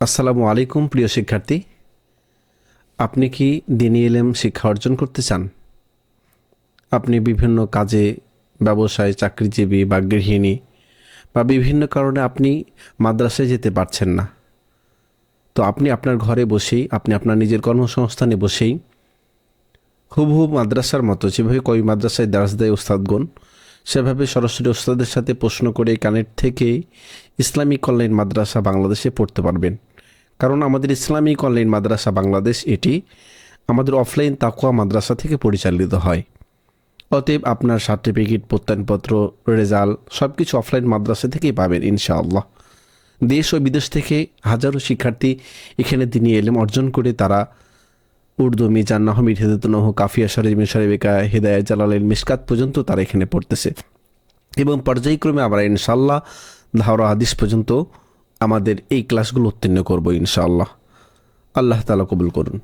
আসসালামু আলাইকুম প্রিয় শিক্ষার্থী, আপনি কি দ্বীনি ইলম শিক্ষা অর্জন করতে চান? আপনি বিভিন্ন কাজে, ব্যবসায়, চাকরিজীবী বা গৃহিণী বা বিভিন্ন কারণে আপনি মাদ্রাসায় যেতে পারছেন না। তো আপনি আপনার ঘরে বসেই, আপনি আপনার নিজের কর্মসংস্থানে বসেই হুবহু মাদ্রাসার মতো যেভাবে কই মাদ্রাসায় দার্স দেয় ওস্তাদগণ, সেভাবে সরাসরি ওস্তাদের সাথে প্রশ্ন করে কানেক্ট থেকেই ইসলামিক অনলাইন মাদ্রাসা বাংলাদেশে পড়তে পারবেন। কারণ আমাদের ইসলামিক অনলাইন মাদ্রাসা বাংলাদেশ এটি আমাদের অফলাইন তাকওয়া মাদ্রাসা থেকে পরিচালিত হয়। অতএব আপনার সার্টিফিকেট, প্রত্যয়নপত্র, রেজাল্ট সব কিছু অফলাইন মাদ্রাসা থেকেই পাবেন ইনশাআল্লাহ। দেশ ও বিদেশ থেকে হাজারো শিক্ষার্থী এখানে দ্বীনি ইলম অর্জন করে তারা উর্দু, মিজান, নাহমিদ, হিদায়াতুন্নাহ, কাফিয়া, সরেজমিন, সরেবিকা, হিদায়াত, জালালাইন, মিশকাত পর্যন্ত তারা এখানে পড়তেছে এবং পর্যায়ক্রমে আমরা ইনশাআল্লাহ ধাওরা হাদিস পর্যন্ত আমাদের এই ক্লাসগুলো উত্তীর্ণ করব ইনশাআল্লাহ। আল্লাহ তাআলা কবুল করুন।